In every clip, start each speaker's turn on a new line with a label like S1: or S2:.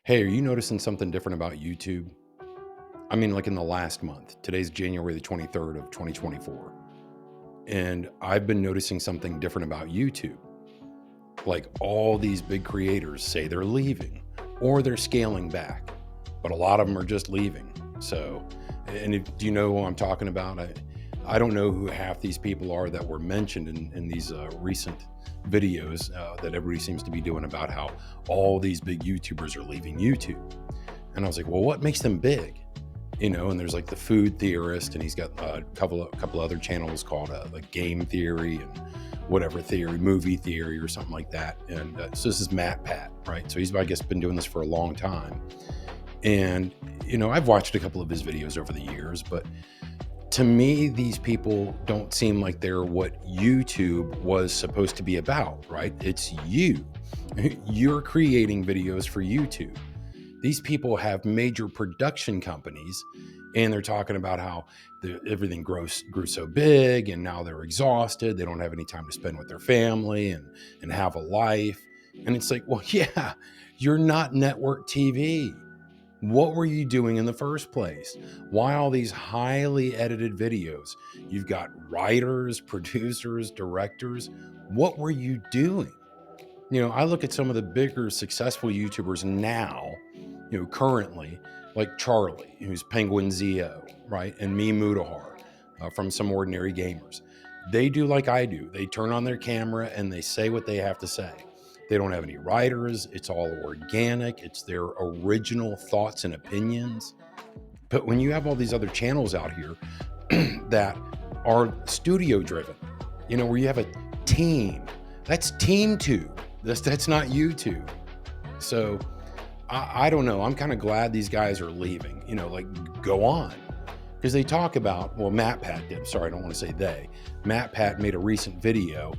S1: Hey, are you noticing something different about YouTube? I mean, like in the last month. Today's January the 23rd of 2024. And I've been noticing something different about YouTube. Like all these big creators say they're leaving or they're scaling back, but a lot of them are just leaving. So, do you know who I'm talking about? I don't know who half these people are that were mentioned in these recent videos that everybody seems to be doing about how all these big YouTubers are leaving YouTube. And I was like, well, what makes them big? And there's like the food theorist, and he's got a couple other channels called like Game Theory and whatever theory, movie theory, or something like that. And so this is Matt Pat, right? So he's, I guess, been doing this for a long time. And I've watched a couple of his videos over the years, but to me, these people don't seem like they're what YouTube was supposed to be about, right? It's you. You're creating videos for YouTube. These people have major production companies, and they're talking about how everything grew so big, and now they're exhausted. They don't have any time to spend with their family and have a life. And it's like, well, yeah, you're not network TV. What were you doing in the first place? Why all these highly edited videos? You've got writers, producers, directors. What were you doing? I look at some of the bigger successful YouTubers now, currently, like Charlie, who's Penguin Zio, right? And me Mudahar from Some Ordinary Gamers. They do like I do. They turn on their camera and they say what they have to say. They don't have any writers. It's all organic. It's their original thoughts and opinions. But when you have all these other channels out here that are studio driven, where you have a team, that's team tube. That's not YouTube. So I don't know. I'm kind of glad these guys are leaving, like go on. Because they talk about, well, Matt Pat did. Sorry, I don't want to say they. Matt Pat made a recent video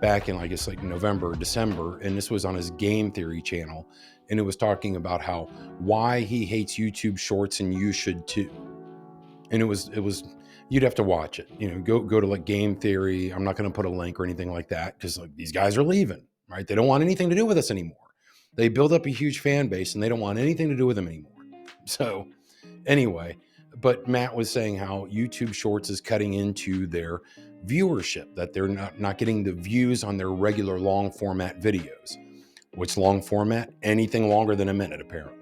S1: back in, I guess, like November or December. And this was on his Game Theory channel. And it was talking about why he hates YouTube Shorts, and you should too. And it was, you'd have to watch it, go to like Game Theory. I'm not going to put a link or anything like that, because like these guys are leaving, right? They don't want anything to do with us anymore. They build up a huge fan base and they don't want anything to do with them anymore. So anyway, but Matt was saying how YouTube Shorts is cutting into their viewership, that they're not getting the views on their regular long format videos. What's long format? Anything longer than a minute, apparently.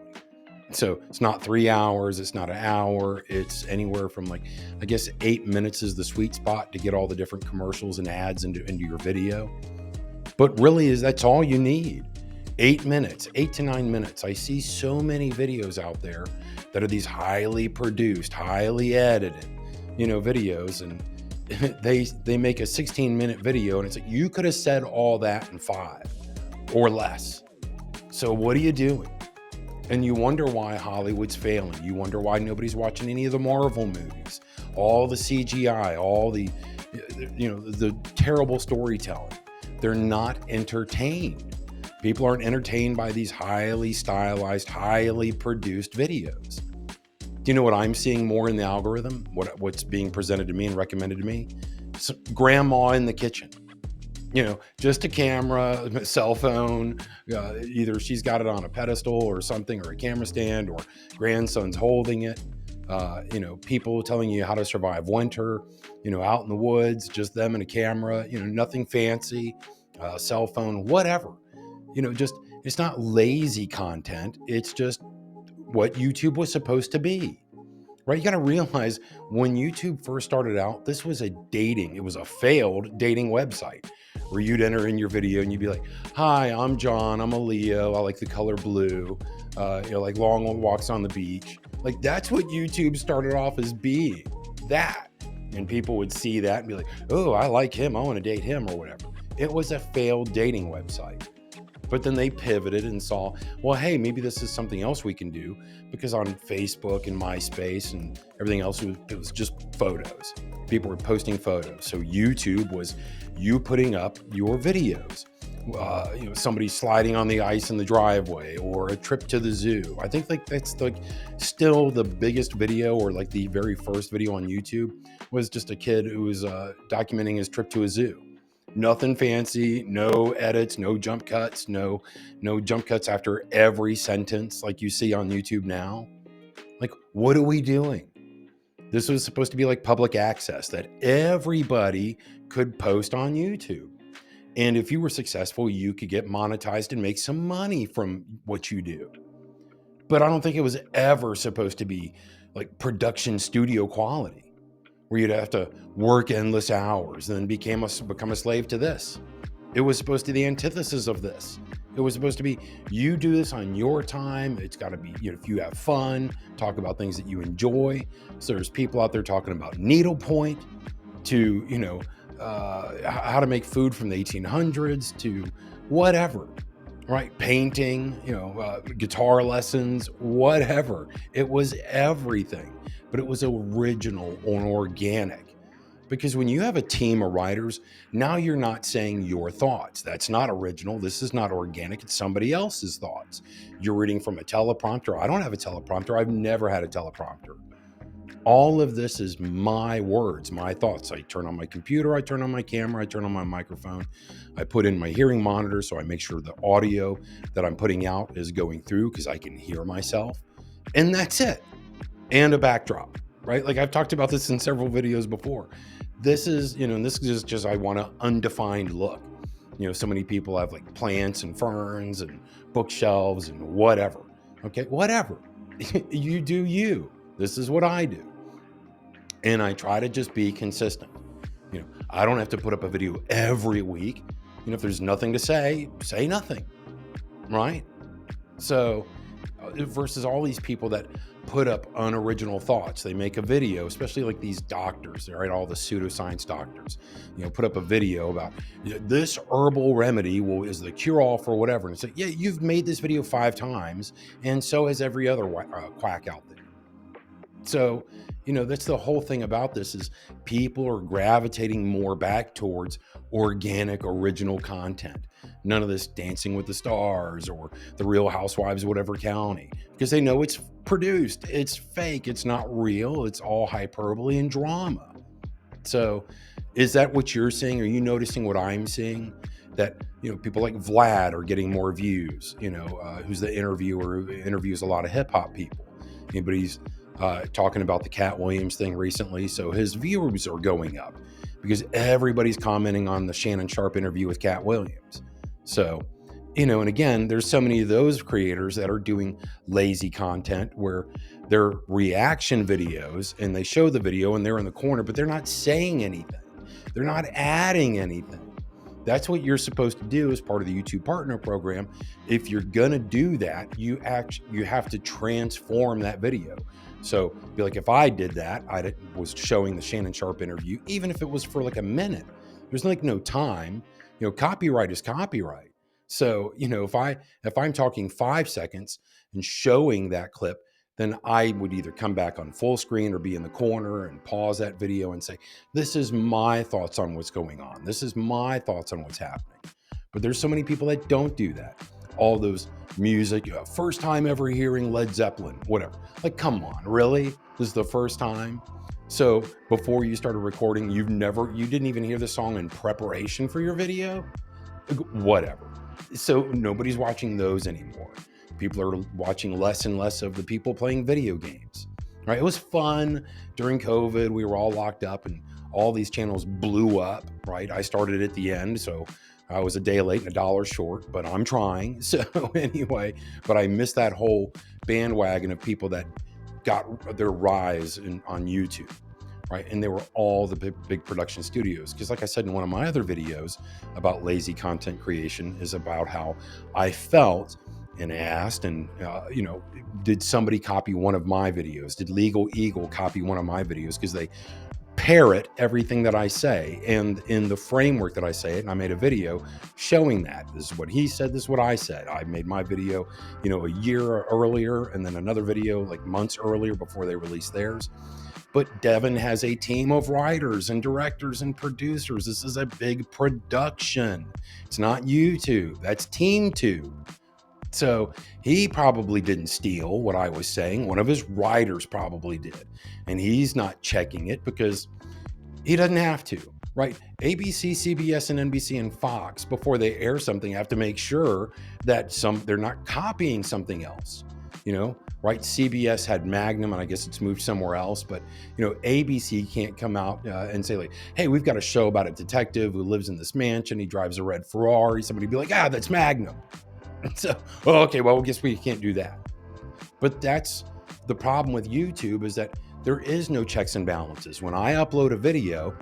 S1: So it's not 3 hours, it's not an hour, it's anywhere from, like, I guess 8 minutes is the sweet spot to get all the different commercials and ads into your video. But really, that's all you need. 8 minutes, 8 to 9 minutes. I see so many videos out there that are these highly produced, highly edited, videos, and they make a 16-minute video, and it's like, you could have said all that in 5 or less. So what are you doing? And you wonder why Hollywood's failing. You wonder why nobody's watching any of the Marvel movies, all the CGI, all the terrible storytelling. They're not entertained. People aren't entertained by these highly stylized, highly produced videos. Do you know what I'm seeing more in the algorithm? What's being presented to me and recommended to me? Grandma in the kitchen. Just a camera, cell phone. Either she's got it on a pedestal or something, or a camera stand, or grandson's holding it. People telling you how to survive winter, out in the woods, just them and a camera, nothing fancy, cell phone, whatever. Just, it's not lazy content. It's just what YouTube was supposed to be, right? You got to realize, when YouTube first started out, this was it was a failed dating website, where you'd enter in your video and you'd be like, hi, I'm John, I'm a Leo, I like the color blue, like long walks on the beach. Like, that's what YouTube started off as being, that. And people would see that and be like, oh, I like him, I want to date him, or whatever. It was a failed dating website. But then they pivoted and saw, well, hey, maybe this is something else we can do, because on Facebook and MySpace and everything else, it was just photos. People were posting photos. So YouTube was you putting up your videos. Somebody sliding on the ice in the driveway, or a trip to the zoo. I think that's like still the biggest video, or like the very first video on YouTube was just a kid who was documenting his trip to a zoo. Nothing fancy, no edits, no jump cuts, no jump cuts after every sentence like you see on YouTube now. Like, what are we doing? This was supposed to be like public access that everybody could post on YouTube. And if you were successful, you could get monetized and make some money from what you do. But I don't think it was ever supposed to be like production studio quality, where you'd have to work endless hours and then become a slave to this. It was supposed to be the antithesis of this. It was supposed to be, you do this on your time. It's got to be, if you have fun, talk about things that you enjoy. So there's people out there talking about needlepoint to, how to make food from the 1800s to whatever, right? Painting, guitar lessons, whatever. It was everything, but it was original and organic. Because when you have a team of writers, now you're not saying your thoughts. That's not original. This is not organic. It's somebody else's thoughts. You're reading from a teleprompter. I don't have a teleprompter. I've never had a teleprompter. All of this is my words, my thoughts. I turn on my computer, I turn on my camera, I turn on my microphone. I put in my hearing monitor so I make sure the audio that I'm putting out is going through because I can hear myself. And that's it. And a backdrop, right? Like I've talked about this in several videos before. This is, and this is just I want an undefined look. So many people have like plants and ferns and bookshelves and whatever. Okay, whatever. You do you. This is what I do. And I try to just be consistent. I don't have to put up a video every week. If there's nothing to say nothing, right? So versus all these people that put up unoriginal thoughts. They make a video, especially like these doctors, right? All the pseudoscience doctors, put up a video about this herbal remedy is the cure-all for whatever. And it's like, yeah, you've made this video 5 times, and so has every other quack out there. So, that's the whole thing about this is people are gravitating more back towards organic, original content. None of this Dancing with the Stars or The Real Housewives of whatever county, because they know it's produced, it's fake, it's not real, it's all hyperbole and drama. So is that what you're seeing? Are you noticing what I'm seeing? That, people like Vlad are getting more views, who's the interviewer who interviews a lot of hip hop people. But he's talking about the Cat Williams thing recently. So his views are going up because everybody's commenting on the Shannon Sharpe interview with Cat Williams. So, and again, there's so many of those creators that are doing lazy content where they're reaction videos and they show the video and they're in the corner, but they're not saying anything. They're not adding anything. That's what you're supposed to do as part of the YouTube Partner Program. If you're going to do that, you have to transform that video. So be like, if I did that, I was showing the Shannon Sharpe interview, even if it was for like a minute, there's like no time, copyright is copyright. So, if I'm talking 5 seconds and showing that clip, then I would either come back on full screen or be in the corner and pause that video and say, this is my thoughts on what's going on. This is my thoughts on what's happening. But there's so many people that don't do that. All those music, first time ever hearing Led Zeppelin, whatever. Like, come on, really? This is the first time? So before you started recording, you didn't even hear the song in preparation for your video? Whatever. So nobody's watching those anymore. People are watching less and less of the people playing video games, right? It was fun during COVID. We were all locked up and all these channels blew up, right? I started at the end, so I was a day late and $1 short, but I'm trying. So anyway, but I missed that whole bandwagon of people that got their rise on YouTube, right? And they were all the big production studios. Because like I said in one of my other videos about lazy content creation is about how I felt and asked and, did somebody copy one of my videos? Did Legal Eagle copy one of my videos? Because they parrot everything that I say and in the framework that I say it. And I made a video showing that this is what he said, this is what I said. I made my video, a year earlier, and then another video like months earlier before they released theirs. But Devin has a team of writers and directors and producers. This is a big production. It's not YouTube. That's Team 2. So he probably didn't steal what I was saying. One of his writers probably did. And he's not checking it because he doesn't have to, right? ABC, CBS, and NBC and Fox, before they air something, have to make sure that they're not copying something else, right? CBS had Magnum, and I guess it's moved somewhere else, but ABC can't come out and say like, hey, we've got a show about a detective who lives in this mansion, he drives a red Ferrari. Somebody be like, that's Magnum. So, well, okay, well, I guess we can't do that. But that's the problem with YouTube, is that there is no checks and balances. When I upload a video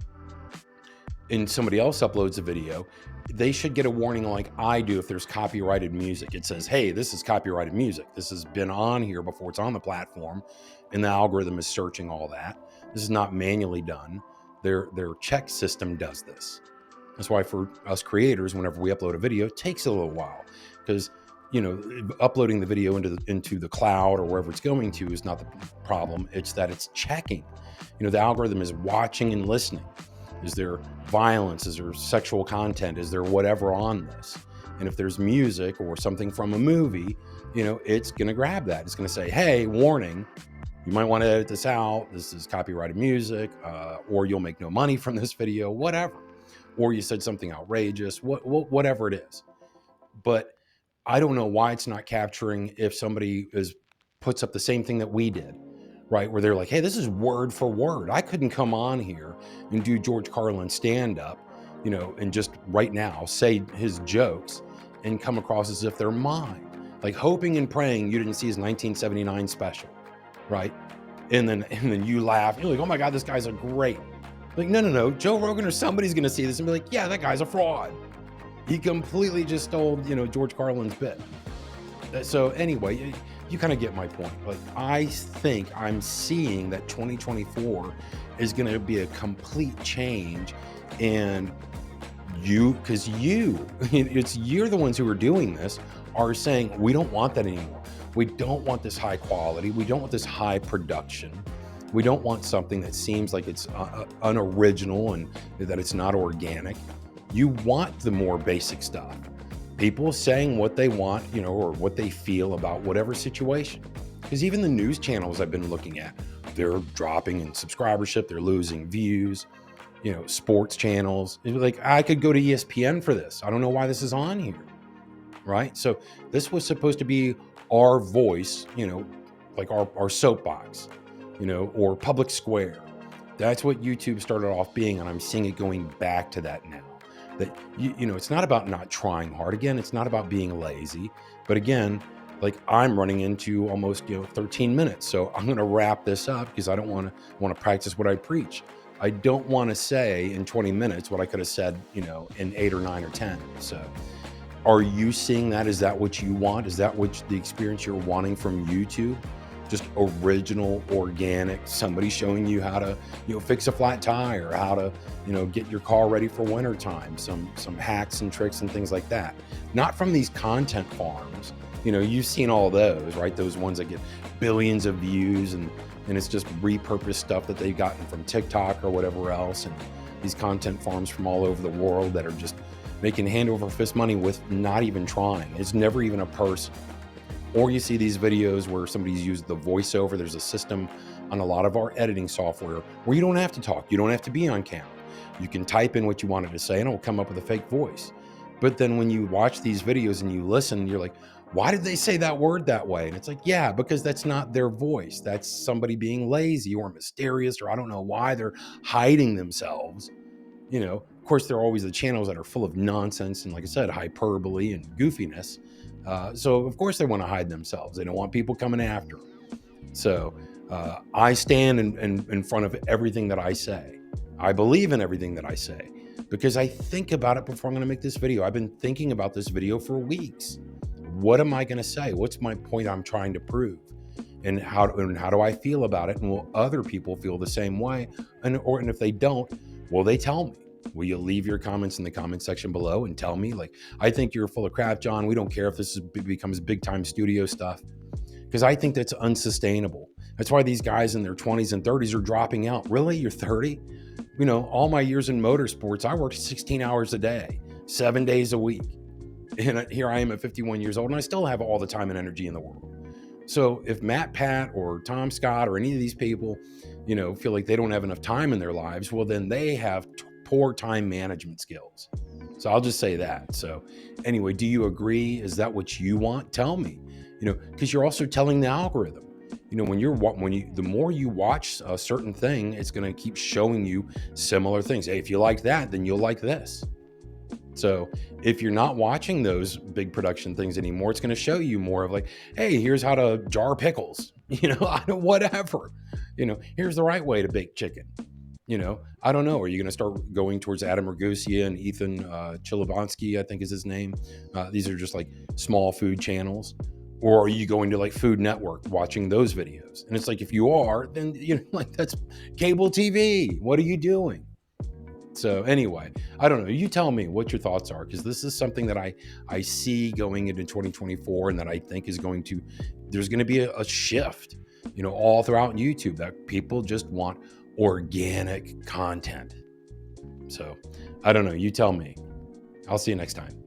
S1: and somebody else uploads a video, they should get a warning like I do if there's copyrighted music. It says, hey, this is copyrighted music. This has been on here before it's on the platform, and the algorithm is searching all that. This is not manually done. Their check system does this. That's why for us creators, whenever we upload a video, it takes a little while, because uploading the video into the cloud or wherever it's going to is not the problem. It's that it's checking. The algorithm is watching and listening. Is there violence? Is there sexual content? Is there whatever on this? And if there's music or something from a movie, it's going to grab that. It's going to say, hey, warning, you might want to edit this out. This is copyrighted music, or you'll make no money from this video, whatever. Or you said something outrageous, whatever it is. But I don't know why it's not capturing if somebody puts up the same thing that we did, right? Where they're like, hey, this is word for word. I couldn't come on here and do George Carlin stand up, and just right now say his jokes and come across as if they're mine, like hoping and praying you didn't see his 1979 special, right? And then you laugh. You're like, oh my God, this guy's a great. Like, no. Joe Rogan or somebody's going to see this and be like, yeah, that guy's a fraud. He completely just stole, George Carlin's bit. So anyway, you kind of get my point. Like, I think I'm seeing that 2024 is going to be a complete change. And because you're the ones who are doing this, are saying, we don't want that anymore. We don't want this high quality. We don't want this high production. We don't want something that seems like it's unoriginal and that it's not organic. You want the more basic stuff. People saying what they want, or what they feel about whatever situation. Because even the news channels I've been looking at, they're dropping in subscribership, they're losing views, sports channels. It's like, I could go to ESPN for this. I don't know why this is on here, right? So this was supposed to be our voice, like our soapbox, or public square. That's what YouTube started off being, and I'm seeing it going back to that now. That it's not about not trying hard. Again, it's not about being lazy. But again, like, I'm running into almost 13 minutes, so I'm going to wrap this up because I don't want to practice what I preach. I don't want to say in 20 minutes what I could have said, in 8 or 9 or 10. So, are you seeing that? Is that what you want? Is that what the experience you're wanting from YouTube? Just original, organic, somebody showing you how to, fix a flat tire, how to, get your car ready for wintertime, some hacks and tricks and things like that. Not from these content farms. You've seen all those, right? Those ones that get billions of views and it's just repurposed stuff that they've gotten from TikTok or whatever else. And these content farms from all over the world that are just making hand over fist money with not even trying. It's never even a person. Or you see these videos where somebody's used the voiceover. There's a system on a lot of our editing software where you don't have to talk. You don't have to be on camera. You can type in what you wanted to say and it'll come up with a fake voice. But then when you watch these videos and you listen, you're like, why did they say that word that way? And it's like, yeah, because that's not their voice. That's somebody being lazy or mysterious, or I don't know why they're hiding themselves. Of course, there are always the channels that are full of nonsense and, like I said, hyperbole and goofiness. So of course they want to hide themselves. They don't want people coming after them. So I stand in front of everything that I say. I believe in everything that I say because I think about it before I'm going to make this video. I've been thinking about this video for weeks. What am I going to say? What's my point I'm trying to prove? And how do I feel about it? And will other people feel the same way? And if they don't, will they tell me? Will you leave your comments in the comment section below and tell me, like, I think you're full of crap, John. We don't care if this becomes big time studio stuff, because I think that's unsustainable. That's why these guys in their 20s and 30s are dropping out. Really? You're 30? All my years in motorsports, I worked 16 hours a day, 7 days a week. And here I am at 51 years old, and I still have all the time and energy in the world. So if Matt Pat or Tom Scott or any of these people, feel like they don't have enough time in their lives, well, then they have poor time management skills. So I'll just say that. So anyway, do you agree? Is that what you want? Tell me, because you're also telling the algorithm, the more you watch a certain thing, it's going to keep showing you similar things. Hey, if you like that, then you'll like this. So if you're not watching those big production things anymore, it's going to show you more of like, hey, here's how to jar pickles, whatever, here's the right way to bake chicken. I don't know. Are you going to start going towards Adam Ragusa and Ethan Chilovansky, I think is his name? These are just like small food channels. Or are you going to like Food Network watching those videos? And it's like, if you are, then, that's cable TV. What are you doing? So anyway, I don't know. You tell me what your thoughts are, because this is something that I see going into 2024, and that I think there's going to be a shift, all throughout YouTube, that people just want organic content. So I don't know. You tell me. I'll see you next time.